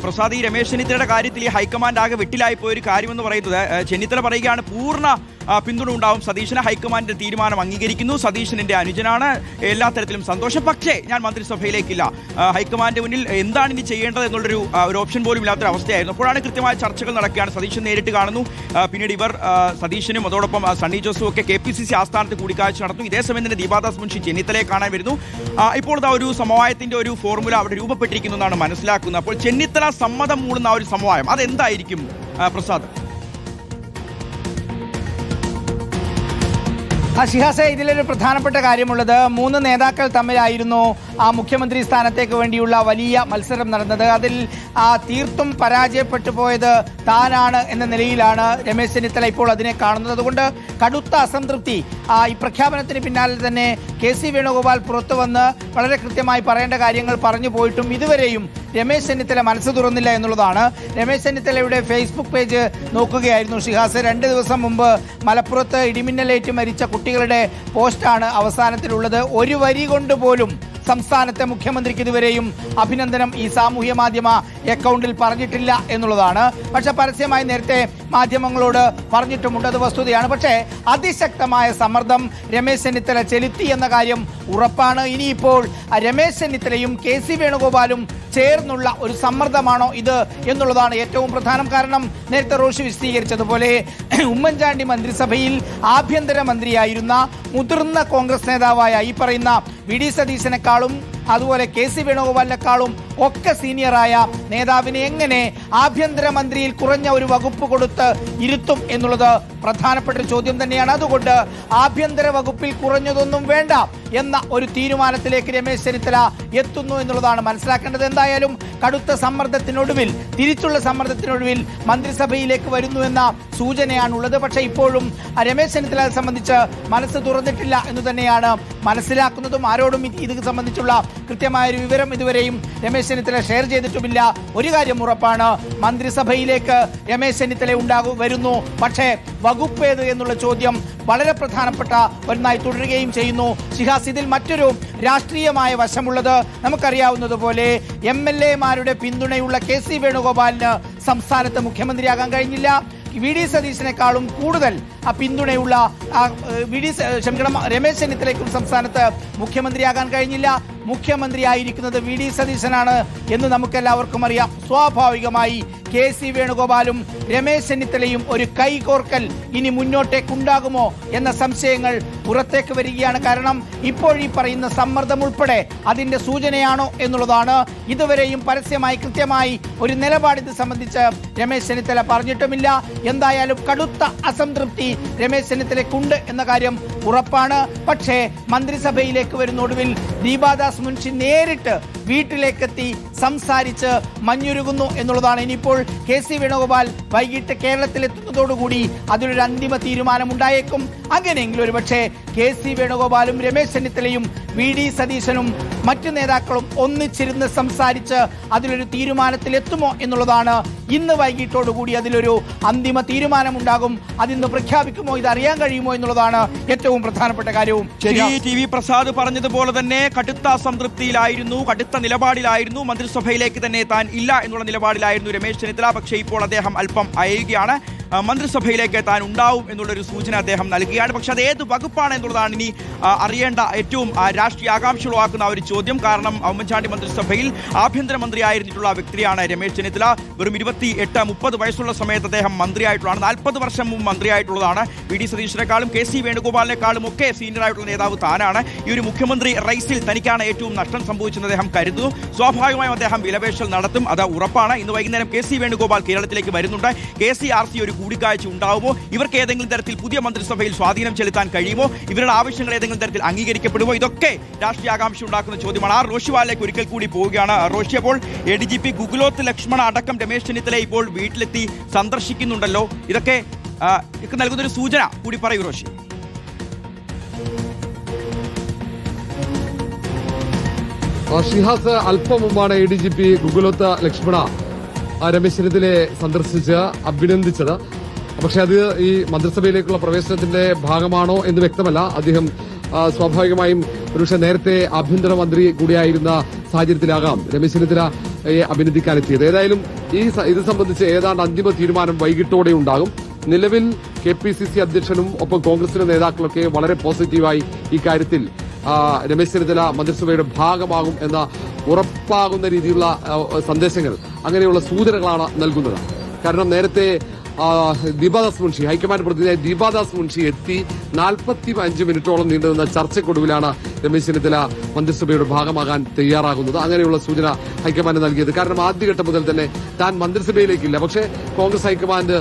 പ്രസാദ്, ഈ രമേശ് ചെന്നിത്തലയുടെ കാര്യത്തിൽ ഈ ഹൈക്കമാൻഡ് ആകെ വെട്ടിലായി പോയൊരു കാര്യമെന്ന് പറയുന്നത്, ചെന്നിത്തല പറയുകയാണ് പൂർണ്ണ പിന്തുണ ഉണ്ടാവും സതീശന്, ഹൈക്കമാൻഡിന്റെ തീരുമാനം അംഗീകരിക്കുന്നു, സതീശൻ എന്റെ അനുജനാണ്, എല്ലാ തരത്തിലും സന്തോഷം, പക്ഷേ ഞാൻ മന്ത്രിസഭയിലേക്കില്ല, ഹൈക്കമാൻഡ് മുന്നിൽ എന്താണ് ഇനി ചെയ്യേണ്ടത് എന്നുള്ളൊരു ഓപ്ഷൻ പോലും ഇല്ലാത്തൊരവസ്ഥയായിരുന്നു. അപ്പോഴാണ് കൃത്യമായ ചർച്ചകൾ നടക്കുകയാണ്. സതീശൻ നേരിട്ട് കാണുന്നു, പിന്നീട് ഇവർ സതീശനും അതോടൊപ്പം സണ്ണി ജോസഫും ഒക്കെ KPCC ആസ്ഥാനത്ത് കൂടിക്കാഴ്ച നടത്തുന്നു. ഇതേസമയം തന്നെ ദീപാദാസ് മുൻഷി ചെന്നിത്തലയെ കാണാൻ വരുന്നു. ഇപ്പോൾ ഒരു സമവായത്തിന്റെ ഒരു ഫോർമുല അവിടെ രൂപപ്പെട്ടിരിക്കുന്നു എന്നാണ് മനസ്സിലാക്കുന്നത്. അപ്പോൾ ചെന്നിത്തല സമ്മതം മൂളുന്ന ഒരു സമവായം അതെന്തായിരിക്കും പ്രസാദ്? ഷിഹാസെ, ഇതിലൊരു പ്രധാനപ്പെട്ട കാര്യമുള്ളത്, മൂന്ന് നേതാക്കൾ തമ്മിലായിരുന്നു ആ മുഖ്യമന്ത്രി സ്ഥാനത്തേക്ക് വേണ്ടിയുള്ള വലിയ മത്സരം നടന്നത്. അതിൽ തീർത്തും പരാജയപ്പെട്ടു പോയത് താനാണ് എന്ന നിലയിലാണ് രമേശ് ചെന്നിത്തല ഇപ്പോൾ അതിനെ കാണുന്നത്. അതുകൊണ്ട് കടുത്ത അസംതൃപ്തി ഈ പ്രഖ്യാപനത്തിന് പിന്നാലെ തന്നെ KC വേണുഗോപാൽ പുറത്തു വന്ന് വളരെ കൃത്യമായി പറയേണ്ട കാര്യങ്ങൾ പറഞ്ഞു പോയിട്ടും ഇതുവരെയും രമേശ് ചെന്നിത്തല മനസ്സ് തുറന്നില്ല എന്നുള്ളതാണ്. രമേശ് ചെന്നിത്തലയുടെ ഫേസ്ബുക്ക് പേജ് നോക്കുകയായിരുന്നു ഷിഹാസ്. 2 ദിവസം മുമ്പ് മലപ്പുറത്ത് ഇടിമിന്നലേറ്റ് മരിച്ച കുട്ടികളുടെ പോസ്റ്റാണ് അവസാനത്തിലുള്ളത്. ഒരു വരി കൊണ്ട് പോലും സംസ്ഥാനത്തെ മുഖ്യമന്ത്രിക്ക് ഇതുവരെയും അഭിനന്ദനം ഈ സാമൂഹ്യ മാധ്യമ അക്കൗണ്ടിൽ പറഞ്ഞിട്ടില്ല എന്നുള്ളതാണ്. പക്ഷെ പരസ്യമായി നേരത്തെ മാധ്യമങ്ങളോട് പറഞ്ഞിട്ടുമുണ്ട്, അത് വസ്തുതയാണ്. പക്ഷേ അതിശക്തമായ സമ്മർദ്ദം രമേശ് ചെന്നിത്തല ചെലുത്തി എന്ന കാര്യം ഉറപ്പാണ്. ഇനിയിപ്പോൾ രമേശ് ചെന്നിത്തലയും KC വേണുഗോപാലും ചേർന്നുള്ള ഒരു സമ്മർദ്ദമാണോ ഇത് എന്നുള്ളതാണ് ഏറ്റവും പ്രധാനം. കാരണം നേരത്തെ റോഷി വിശദീകരിച്ചതുപോലെ ഉമ്മൻചാണ്ടി മന്ത്രിസഭയിൽ ആഭ്യന്തരമന്ത്രിയായിരുന്ന മുതിർന്ന കോൺഗ്രസ് നേതാവായ ഈ പറയുന്ന VD സതീശനെക്കാളും അതുപോലെ KC വേണുഗോപാലിനെക്കാളും ഒക്കെ സീനിയറായ നേതാവിനെ എങ്ങനെ ആഭ്യന്തരമന്ത്രിയിൽ കുറഞ്ഞ ഒരു വകുപ്പ് കൊടുത്ത് ഇരുത്തും എന്നുള്ളത് പ്രധാനപ്പെട്ട ഒരു ചോദ്യം തന്നെയാണ്. അതുകൊണ്ട് ആഭ്യന്തര വകുപ്പിൽ കുറഞ്ഞതൊന്നും വേണ്ട എന്ന ഒരു തീരുമാനത്തിലേക്ക് രമേശ് ചെന്നിത്തല എത്തുന്നു എന്നുള്ളതാണ് മനസ്സിലാക്കേണ്ടത്. എന്തായാലും കടുത്ത സമ്മർദ്ദത്തിനൊടുവിൽ, തിരിച്ചുള്ള സമ്മർദ്ദത്തിനൊടുവിൽ മന്ത്രിസഭയിലേക്ക് വരുന്നു എന്ന സൂചനയാണുള്ളത്. പക്ഷേ ഇപ്പോഴും രമേശ് ചെന്നിത്തല സംബന്ധിച്ച് മനസ്സ് തുറന്നിട്ടില്ല എന്ന് തന്നെയാണ് മനസ്സിലാക്കുന്നതും. ആരോടും ഇത് സംബന്ധിച്ചുള്ള കൃത്യമായൊരു വിവരം ഇതുവരെയും രമേശ് ചെന്നിത്തല ഷെയർ ചെയ്തിട്ടുമില്ല. ഒരു കാര്യം ഉറപ്പാണ്, മന്ത്രിസഭയിലേക്ക് രമേശ് ചെന്നിത്തല വരുന്നു. പക്ഷേ വകുപ്പ് ഏത് എന്നുള്ള ചോദ്യം വളരെ പ്രധാനപ്പെട്ട ഒന്നായി തുടരുകയും ചെയ്യുന്നു. ഷിഹാസ്, ഇതിൽ മറ്റൊരു രാഷ്ട്രീയമായ വശമുള്ളത്, നമുക്കറിയാവുന്നതുപോലെ MLA-മാരുടെ പിന്തുണയുള്ള KC വേണുഗോപാലിന് സംസ്ഥാനത്ത് മുഖ്യമന്ത്രിയാകാൻ കഴിഞ്ഞില്ല. VD സതീശിനെക്കാളും കൂടുതൽ പിന്തുണയുള്ള രമേശ് ചെന്നിത്തലയ്ക്കും സംസ്ഥാനത്ത് മുഖ്യമന്ത്രിയാകാൻ കഴിഞ്ഞില്ല. മുഖ്യമന്ത്രിയായിരിക്കുന്നത് VD സതീശനാണ് എന്ന് നമുക്കെല്ലാവർക്കും അറിയാം. സ്വാഭാവികമായി KC വേണുഗോപാലും രമേശ് ചെന്നിത്തലയും ഒരു കൈകോർക്കൽ ഇനി മുന്നോട്ടേക്കുണ്ടാകുമോ എന്ന സംശയങ്ങൾ പുറത്തേക്ക് വരികയാണ്. കാരണം ഇപ്പോൾ ഈ പറയുന്ന സമ്മർദ്ദം ഉൾപ്പെടെ അതിന്റെ സൂചനയാണോ എന്നുള്ളതാണ്. ഇതുവരെയും പരസ്യമായി കൃത്യമായി ഒരു നിലപാട് ഇത് സംബന്ധിച്ച് രമേശ് ചെന്നിത്തല പറഞ്ഞിട്ടുമില്ല. എന്തായാലും കടുത്ത അസംതൃപ്തി രമേശ് ചെന്നിത്തലയ്ക്കുണ്ട് എന്ന കാര്യം ഉറപ്പാണ്. പക്ഷേ മന്ത്രിസഭയിലേക്ക് വരുന്ന ഒടുവിൽ ദീപാദാസ് മുൻഷി നേരിട്ട് വീട്ടിലേക്കെത്തി സംസാരിച്ച് മഞ്ഞുരുകുന്നു എന്നുള്ളതാണ്. ഇനിയിപ്പോൾ KC വേണുഗോപാൽ വൈകിട്ട് കേരളത്തിലെത്തുന്നതോടുകൂടി അതിലൊരു അന്തിമ തീരുമാനം ഉണ്ടായേക്കും. അങ്ങനെയെങ്കിലും ഒരു പക്ഷേ KC വേണുഗോപാലും രമേശ് ചെന്നിത്തലയും VD സതീശനും മറ്റു നേതാക്കളും ഒന്നിച്ചിരുന്ന് സംസാരിച്ച് അതിലൊരു തീരുമാനത്തിലെത്തുമോ എന്നുള്ളതാണ്. ഇന്ന് വൈകിട്ടോടുകൂടി അതിലൊരു അന്തിമ തീരുമാനമുണ്ടാകും. അതിന്ന് പ്രഖ്യാപിക്കുമോ, ഇത് അറിയാൻ കഴിയുമോ എന്നുള്ളതാണ് ഏറ്റവും പ്രധാനപ്പെട്ട കാര്യവും. TV പ്രസാദ് പറഞ്ഞതുപോലെ തന്നെ കടുത്ത അസംതൃപ്തിയിലായിരുന്നു, കടുത്ത നിലപാടിലായിരുന്നു. മന്ത്രിസഭയിലേക്ക് തന്നെ എത്താൻ ഇല്ല എന്നുള്ള നിലപാടിലായിരുന്നു രമേശ് ചെന്നിത്തല. പക്ഷേ ഇപ്പോൾ അദ്ദേഹം അല്പം അയയുകയാണ്. മന്ത്രിസഭയിലേക്ക് എത്താൻ ഉണ്ടാവും എന്നുള്ളൊരു സൂചന അദ്ദേഹം നൽകുകയാണ്. പക്ഷെ അത് ഏത് വകുപ്പാണ് എന്നുള്ളതാണ് ഇനി അറിയേണ്ട ഏറ്റവും രാഷ്ട്രീയ ആകാംക്ഷ ഉളവാക്കുന്ന ഒരു ചോദ്യം. കാരണം ഉമ്മൻചാണ്ടി മന്ത്രിസഭയിൽ ആഭ്യന്തരമന്ത്രിയായിരുന്നിട്ടുള്ള വ്യക്തിയാണ് രമേശ് ചെന്നിത്തല. വെറും 28-30 വയസ്സുള്ള സമയത്ത് അദ്ദേഹം മന്ത്രിയായിട്ടുള്ളതാണ്. 40 വർഷം മുമ്പ് മന്ത്രിയായിട്ടുള്ളതാണ്. VD സതീശിനെക്കാളും KC വേണുഗോപാലിനെക്കാളും ഒക്കെ സീനിയർ ആയിട്ടുള്ള നേതാവ് താനാണ്. ഈ ഒരു മുഖ്യമന്ത്രി റേസിൽ തനിക്കാണ് ഏറ്റവും നഷ്ടം സംഭവിച്ചെന്ന് അദ്ദേഹം കരുതുന്നു. സ്വാഭാവികമായും അദ്ദേഹം വിലപേശൽ നടത്തും, അത് ഉറപ്പാണ്. ഇന്ന് വൈകുന്നേരം KC വേണുഗോപാൽ കേരളത്തിലേക്ക് വരുന്നുണ്ട്. KCRC ഒരു കൂടിക്കാഴ്ച ഉണ്ടാവുമോ? ഇവർക്ക് ഏതെങ്കിലും തരത്തിൽ പുതിയ മന്ത്രിസഭയിൽ സ്വാധീനം ചെലുത്താൻ കഴിയുമോ? ഇവരുടെ ആവശ്യങ്ങൾ ഏതെങ്കിലും തരത്തിൽ അംഗീകരിക്കപ്പെടുമോ? ഇതൊക്കെ രാഷ്ട്രീയ ആകാംക്ഷ ഉണ്ടാക്കുന്ന ചോദ്യമാണ്. റോഷിവാലിലേക്ക് ഒരിക്കൽ കൂടി പോവുകയാണ്. റോഷി, അപ്പോൾ ADGP ഗുഗുലോത്ത് ലക്ഷ്മണ അടക്കം രമേശ് ചെന്നിത്തല ഇപ്പോൾ വീട്ടിലെത്തി സന്ദർശിക്കുന്നുണ്ടല്ലോ. ഇതൊക്കെ നൽകുന്നൊരു സൂചന കൂടി പറയൂ റോഷി. ഷിഹാസ്, അല്പം മുമ്പാണ് ADGP ഗുഗുലോത്ത് ലക്ഷ്മണ രമേശ് ചെന്നിത്തലയെ സന്ദർശിച്ച് അഭിനന്ദിച്ചത്. പക്ഷെ അത് ഈ മന്ത്രിസഭയിലേക്കുള്ള പ്രവേശനത്തിന്റെ ഭാഗമാണോ എന്ന് വ്യക്തമല്ല. അദ്ദേഹം സ്വാഭാവികമായും ഒരുപക്ഷെ നേരത്തെ ആഭ്യന്തരമന്ത്രി കൂടിയായിരുന്ന സാഹചര്യത്തിലാകാം രമേശ് ചെന്നിത്തലയെ അഭിനന്ദിക്കാനെത്തിയത്. ഏതായാലും ഇത് സംബന്ധിച്ച് ഏതാണ്ട് അന്തിമ തീരുമാനം വൈകിട്ടോടെ ഉണ്ടാകും. നിലവിൽ KPCC അധ്യക്ഷനും ഒപ്പം കോൺഗ്രസിന്റെ നേതാക്കളൊക്കെ വളരെ പോസിറ്റീവായി ഇക്കാര്യത്തിൽ രമേശ് ചെന്നിത്തല മന്ത്രിസഭയുടെ ഭാഗമാകും എന്ന ഉറപ്പാകുന്ന രീതിയിലുള്ള സന്ദേശങ്ങൾ, അങ്ങനെയുള്ള സൂചനകളാണ് നൽകുന്നത്. കാരണം നേരത്തെ ദീപാദാസ് മുൻഷി, ഹൈക്കമാൻഡ് പ്രതിനിധിയായ ദീപാദാസ് മുൻഷി എത്തി 45 മിനിറ്റോളം നീണ്ടുനിന്ന ചർച്ചയ്ക്കൊടുവിലാണ് രമേശ് ചെന്നിത്തല മന്ത്രിസഭയുടെ ഭാഗമാകാൻ തയ്യാറാകുന്നത്. അങ്ങനെയുള്ള സൂചന ഹൈക്കമാൻഡ് നൽകിയത്. കാരണം ആദ്യഘട്ടം മുതൽ തന്നെ താൻ മന്ത്രിസഭയിലേക്കില്ല, പക്ഷേ കോൺഗ്രസ് ഹൈക്കമാൻഡ്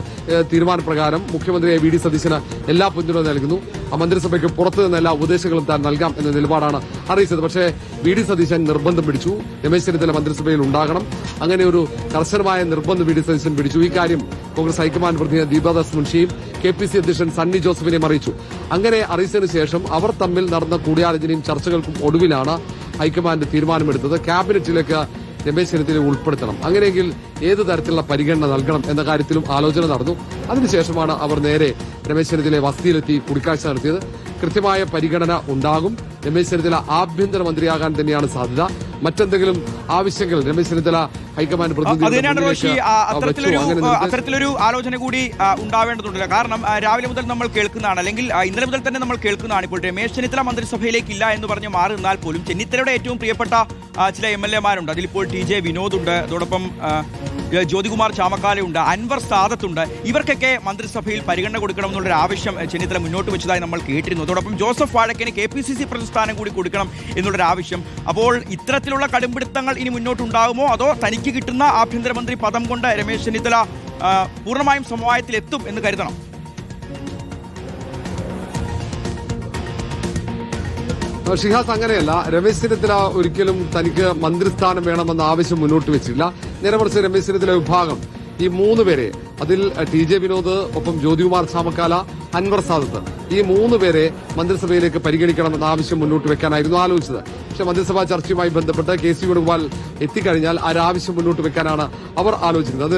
തീരുമാനപ്രകാരം മുഖ്യമന്ത്രിയായ VD സതീശന് എല്ലാ പിന്തുണ നൽകുന്നു. ആ മന്ത്രിസഭയ്ക്ക് പുറത്തു നിന്ന് എല്ലാ ഉപദേശങ്ങളും താൻ നൽകാം എന്ന നിലപാടാണ് അറിയിച്ചത്. പക്ഷേ VD സതീശൻ നിർബന്ധം പിടിച്ചു, രമേശ് ചെന്നിത്തല മന്ത്രിസഭയിൽ ഉണ്ടാകണം. അങ്ങനെ ഒരു കർശനമായ നിർബന്ധം VD സതീശൻ പിടിച്ചു. ഈ കാര്യം കോൺഗ്രസ് ഹൈക്കമാൻഡ് പ്രതിനിധി ദീപാദാസ് മുൻഷിയും KPCC അധ്യക്ഷൻ സണ്ണി ജോസഫിനെയും അറിയിച്ചു. അങ്ങനെ അറിയിച്ചതിനു ശേഷം അവർ തമ്മിൽ നടന്ന കൂടിയാലോചനയും ചർച്ചകൾക്കും ഒടുവിലാണ് ഹൈക്കമാൻഡ് തീരുമാനമെടുത്തത് ക്യാബിനറ്റിലേക്ക് രമേശ് ചെന്നിത്തലയെ ഉൾപ്പെടുത്തണം. അങ്ങനെയെങ്കിൽ ഏത് തരത്തിലുള്ള പരിഗണന നൽകണം എന്ന കാര്യത്തിലും ആലോചന നടന്നു. അതിനുശേഷമാണ് അവർ നേരെ രമേശ് ചെന്നിത്തലയെ വസതിയിലെത്തി കൂടിക്കാഴ്ച നടത്തിയത്. കൃത്യമായ പരിഗണന ഉണ്ടാകും. രമേശ് ചെന്നിത്തല ആഭ്യന്തരമന്ത്രിയാകാൻ തന്നെയാണ് സാധ്യത. മറ്റെന്തെങ്കിലും ആവശ്യങ്ങൾ രമേശ് ചെന്നിത്തല ഹൈക്കമാൻഡ് അത്തരത്തിലൊരു ആലോചന കൂടി ഉണ്ടാവേണ്ടതുണ്ടല്ലോ. കാരണം രാവിലെ മുതൽ നമ്മൾ കേൾക്കുന്നതാണ്, അല്ലെങ്കിൽ ഇന്നലെ മുതൽ തന്നെ നമ്മൾ കേൾക്കുന്നതാണ്, ഇപ്പോൾ രമേശ് ചെന്നിത്തല മന്ത്രിസഭയിലേക്ക് ഇല്ല എന്ന് പറഞ്ഞ് മാറി നിന്നാൽ പോലും ചെന്നിത്തലയുടെ ഏറ്റവും പ്രിയപ്പെട്ട ചില MLA-മാരുണ്ട്. അതിലിപ്പോൾ TJ വിനോദ് ഉണ്ട്, അതോടൊപ്പം ജ്യോതികുമാർ ചാമക്കാലയുണ്ട്, അൻവർ സാദത്തുണ്ട്. ഇവർക്കൊക്കെ മന്ത്രിസഭയിൽ പരിഗണന കൊടുക്കണം എന്നുള്ളൊരു ആവശ്യം ചെന്നിത്തല മുന്നോട്ട് വെച്ചതായി നമ്മൾ കേട്ടിരുന്നു. അതോടൊപ്പം ജോസഫ് വാഴക്കന് KPCC പ്രതിസ്ഥാനം കൂടി കൊടുക്കണം എന്നുള്ളൊരു ആവശ്യം. അപ്പോൾ ഇത്തരത്തിലുള്ള കടുംപിടുത്തങ്ങൾ ഇനി മുന്നോട്ടുണ്ടാകുമോ, അതോ തനിക്ക് കിട്ടുന്ന ആഭ്യന്തരമന്ത്രി പദം കൊണ്ട് രമേശ് ചെന്നിത്തല പൂർണ്ണമായും സമവായത്തിലെത്തും എന്ന് കരുതണം? ഷിഹാസ്, അങ്ങനെയല്ല. രമേശ് ചെന്നിത്തല ഒരിക്കലും തനിക്ക് മന്ത്രിസ്ഥാനം വേണമെന്ന ആവശ്യം മുന്നോട്ട് വെച്ചില്ല. നേരെ മറിച്ച് രമേശ് ചെന്നിത്തല വിഭാഗം ഈ 3 പേരെ, അതിൽ TJ വിനോദ്, ഒപ്പം ജ്യോതികുമാർ ചാമക്കാല, അൻവർ സാദത്ത്, ഈ 3 പേരെ മന്ത്രിസഭയിലേക്ക് പരിഗണിക്കണമെന്ന ആവശ്യം മുന്നോട്ട് വെക്കാനായിരുന്നു ആലോചിച്ചത്. പക്ഷേ മന്ത്രിസഭാ ചർച്ചയുമായി ബന്ധപ്പെട്ട് KC വേണുഗോപാൽ എത്തിക്കഴിഞ്ഞാൽ ആവശ്യം മുന്നോട്ട് വെക്കാനാണ് അവർ ആലോചിക്കുന്നത്. അത്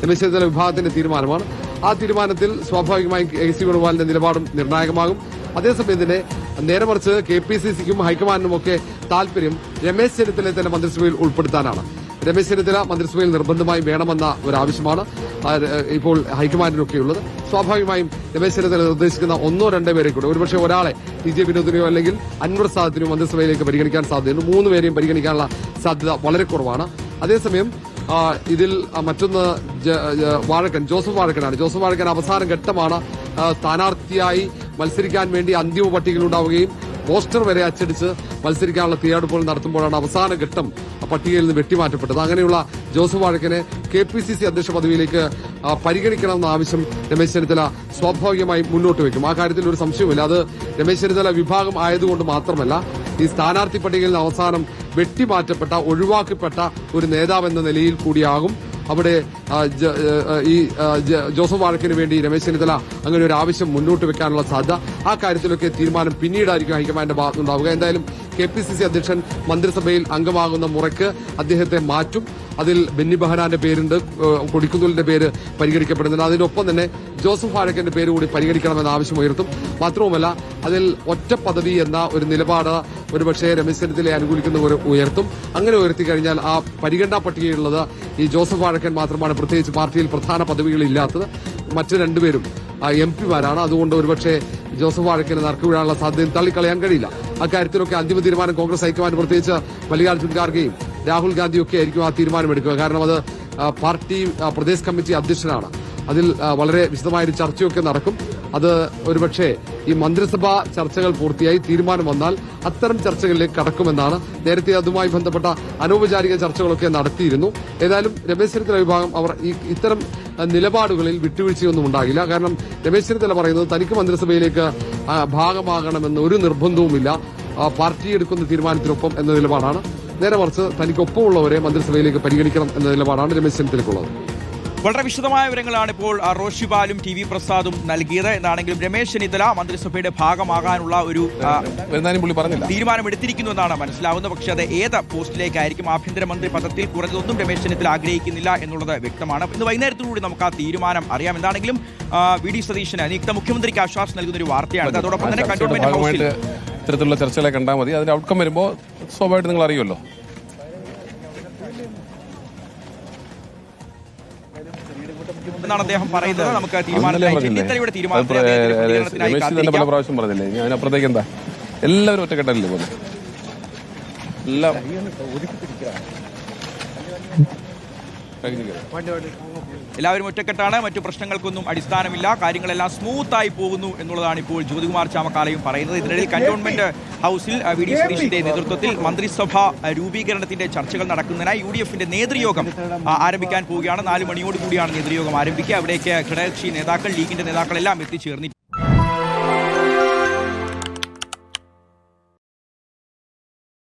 രമേശ് ചെന്നിത്തല വിഭാഗത്തിന്റെ തീരുമാനമാണ്. ആ തീരുമാനത്തിൽ സ്വാഭാവികമായും KC വേണുഗോപാലിന്റെ നിലപാടും നിർണായകമാകും. അതേസമയം തന്നെ നേരെ മറിച്ച് KPCCക്കും ഹൈക്കമാൻഡിനും ഒക്കെ താല്പര്യം രമേശ് ചെന്നിത്തലയെ തന്നെ മന്ത്രിസഭയിൽ ഉൾപ്പെടുത്താനാണ്. രമേശ് ചെന്നിത്തല മന്ത്രിസഭയിൽ നിർബന്ധമായും വേണമെന്ന ഒരു ആവശ്യമാണ് ഇപ്പോൾ ഹൈക്കമാൻഡിനൊക്കെയുള്ളത്. സ്വാഭാവികമായും രമേശ് ചെന്നിത്തല നിർദ്ദേശിക്കുന്ന 1-2 പേരെ കൂടെ, ഒരുപക്ഷെ ഒരാളെ TJ വിനോദിനെയോ അല്ലെങ്കിൽ അൻവർ സാദത്തിനെയോ മന്ത്രിസഭയിലേക്ക് പരിഗണിക്കാൻ സാധ്യതയുണ്ട്. 3 പേരെയും പരിഗണിക്കാനുള്ള സാധ്യത വളരെ കുറവാണ്. അതേസമയം ഇതിൽ മറ്റൊന്ന് ജോസഫ് വാഴക്കനാണ്. ജോസഫ് വാഴക്കൻ അവസാന ഘട്ടമാണ് സ്ഥാനാർത്ഥിയായി മത്സരിക്കാൻ വേണ്ടി അന്തിമ പട്ടികയിലുണ്ടാവുകയും പോസ്റ്റർ വരെ അച്ചടിച്ച് മത്സരിക്കാനുള്ള തയ്യാറെടുപ്പുകൾ നടത്തുമ്പോഴാണ് അവസാന ഘട്ടം പട്ടികയിൽ നിന്ന് വെട്ടിമാറ്റപ്പെട്ടത്. അങ്ങനെയുള്ള ജോസഫ് വാഴക്കനെ KPCC അധ്യക്ഷ പദവിയിലേക്ക് പരിഗണിക്കണമെന്ന ആവശ്യം രമേശ് ചെന്നിത്തല സ്വാഭാവികമായും മുന്നോട്ട് വയ്ക്കും. ആ കാര്യത്തിൽ ഒരു സംശയവുമില്ല. അത് രമേശ് ചെന്നിത്തല വിഭാഗം ആയതുകൊണ്ട് മാത്രമല്ല, ഈ സ്ഥാനാർത്ഥി പട്ടികയിൽ നിന്ന് അവസാനം വെട്ടിമാറ്റപ്പെട്ട, ഒഴിവാക്കപ്പെട്ട ഒരു നേതാവ് എന്ന നിലയിൽ കൂടിയാകും അവിടെ ഈ ജോസഫ് വാഴക്കിന് വേണ്ടി രമേശ് ചെന്നിത്തല അങ്ങനെ ഒരു ആവശ്യം മുന്നോട്ട് വെക്കാനുള്ള സാധ്യത. ആ കാര്യത്തിലൊക്കെ തീരുമാനം പിന്നീടായിരിക്കും ഹൈക്കമാൻഡിന്റെ ഭാഗത്തുണ്ടാവുക. എന്തായാലും KPCC അധ്യക്ഷൻ മന്ത്രിസഭയിൽ അംഗമാകുന്ന മുറയ്ക്ക് അദ്ദേഹത്തെ മാറ്റും. അതിൽ ബെന്നി ബെഹനാന്റെ പേരുണ്ട്, കൊടിക്കുന്നിലിന്റെ പേര് പരിഗണിക്കപ്പെടുന്നുണ്ട്. അതിനൊപ്പം തന്നെ ജോസഫ് വാഴക്കന്റെ പേര് കൂടി പരിഗണിക്കണമെന്ന ആവശ്യം ഉയർത്തും. മാത്രവുമല്ല, അതിൽ ഒറ്റ പദവി എന്ന ഒരു നിലപാട് ഒരുപക്ഷെ രമേശ് ചെന്നിത്തലയെ അനുകൂലിക്കുന്നവർ ഉയർത്തും. അങ്ങനെ ഉയർത്തി കഴിഞ്ഞാൽ ആ പരിഗണനാ പട്ടികയിലുള്ളത് ഈ ജോസഫ് വാഴക്കൻ മാത്രമാണ്. പ്രത്യേകിച്ച് പാർട്ടിയിൽ പ്രധാന പദവികളില്ലാത്തത്. മറ്റ് 2 പേരും MP-മാരാണ്. അതുകൊണ്ട് ഒരുപക്ഷെ ജോസഫ് വാഴക്കന് നറുക്കുവീഴാനുള്ള സാധ്യതയും തള്ളിക്കളയാൻ കഴിയില്ല. അക്കാര്യത്തിലൊക്കെ അന്തിമ തീരുമാനം കോൺഗ്രസ് ഹൈക്കമാൻഡ്, പ്രത്യേകിച്ച് മല്ലികാർജ്ജുൻ ഖാർഗെയും രാഹുൽ ഗാന്ധിയും ഒക്കെ ആയിരിക്കും ആ തീരുമാനമെടുക്കുക. കാരണം അത് പാർട്ടി പ്രദേശ് കമ്മിറ്റി അധ്യക്ഷനാണ്. അതിൽ വളരെ വിശദമായൊരു ചർച്ചയൊക്കെ നടക്കും. അത് ഒരുപക്ഷെ ഈ മന്ത്രിസഭാ ചർച്ചകൾ പൂർത്തിയായി തീരുമാനം വന്നാൽ അത്തരം ചർച്ചകളിലേക്ക് കടക്കുമെന്നാണ്. നേരത്തെ അതുമായി ബന്ധപ്പെട്ട അനൗപചാരിക ചർച്ചകളൊക്കെ നടത്തിയിരുന്നു. ഏതായാലും രമേശ് ചെന്നിത്തല വിഭാഗം അവർ ഇത്തരം നിലപാടുകളിൽ വിട്ടുവീഴ്ചയൊന്നും ഉണ്ടാകില്ല. കാരണം രമേശ് ചെന്നിത്തല പറയുന്നത് തനിക്ക് മന്ത്രിസഭയിലേക്ക് ഭാഗമാകണമെന്ന് ഒരു നിർബന്ധവുമില്ല, പാർട്ടി എടുക്കുന്ന തീരുമാനത്തിനൊപ്പം എന്ന നിലപാടാണ്. നേരെ മറിച്ച് തനിക്കൊപ്പമുള്ളവരെ മന്ത്രിസഭയിലേക്ക് പരിഗണിക്കണം എന്ന നിലപാടാണ് രമേശ് ചെന്നിത്തലയ്ക്കുള്ളത്. വളരെ വിശദമായ വിവരങ്ങളാണ് ഇപ്പോൾ റോഷിബാലും TV പ്രസാദും നൽകിയത്. എന്നാണെങ്കിലും രമേശ് ചെന്നിത്തല മന്ത്രിസഭയുടെ ഭാഗമാകാനുള്ള ഒരു തീരുമാനമെടുത്തിരിക്കുന്നു എന്നാണ് മനസ്സിലാവുന്നത്. പക്ഷേ അത് ഏത് പോസ്റ്റിലേക്കായിരിക്കും, ആഭ്യന്തരമന്ത്രി പദത്തിൽ കുറഞ്ഞതൊന്നും രമേശ് ചെന്നിത്തല ആഗ്രഹിക്കുന്നില്ല എന്നുള്ളത് വ്യക്തമാണ്. ഇന്ന് വൈകുന്നേരത്തോടുകൂടി നമുക്ക് ആ തീരുമാനം അറിയാം. എന്താണെങ്കിലും VD സതീശന് നിയുക്ത മുഖ്യമന്ത്രിക്ക് ആശ്വാസം നൽകുന്ന ഒരു വാർത്തയാണ്. അതോടൊപ്പം തന്നെ കന്റോൺമെന്റ് ഹൗസിൽ ഇത്തരത്തിലുള്ള ചർച്ചകളെ കണ്ടാൽ മതി. അതിന്റെ ഔട്ട്കം വരുമ്പോൾ സ്വാഭാവികമായിട്ട് നിങ്ങൾ അറിയുമല്ലോ. എന്നാണ് അദ്ദേഹം പറയുന്നത്. നമുക്ക് തീരുമാനത്തിനായി രമേശ് തന്നെ പല പ്രാവശ്യം പറഞ്ഞില്ലേ, ഞാൻ അപ്പുറത്തേക്ക് എന്താ എല്ലാവരും ഒറ്റക്കെട്ടല്ലേ പോലെ എല്ലാം എല്ലാവരും ഒറ്റക്കെട്ടാണ്, മറ്റു പ്രശ്നങ്ങൾക്കൊന്നും അടിസ്ഥാനമില്ല, കാര്യങ്ങളെല്ലാം സ്മൂത്തായി പോകുന്നു എന്നുള്ളതാണ് ഇപ്പോൾ ജ്യോതികുമാർ ചാമക്കാലയും പറയുന്നത്. ഇതിനിടയിൽ കന്റോൺമെന്റ് ഹൗസിൽ വി ഡി സതീഷിന്റെ നേതൃത്വത്തിൽ മന്ത്രിസഭ രൂപീകരണത്തിന്റെ ചർച്ചകൾ നടക്കുന്നതിനായി UDF-ന്റെ നേതൃയോഗം ആരംഭിക്കാൻ പോവുകയാണ്. 4 മണിയോട് കൂടിയാണ് നേതൃയോഗം ആരംഭിക്കുക. അവിടേക്ക് ഘടകകക്ഷി നേതാക്കൾ, ലീഗിന്റെ നേതാക്കളെല്ലാം എത്തിച്ചേർന്നു.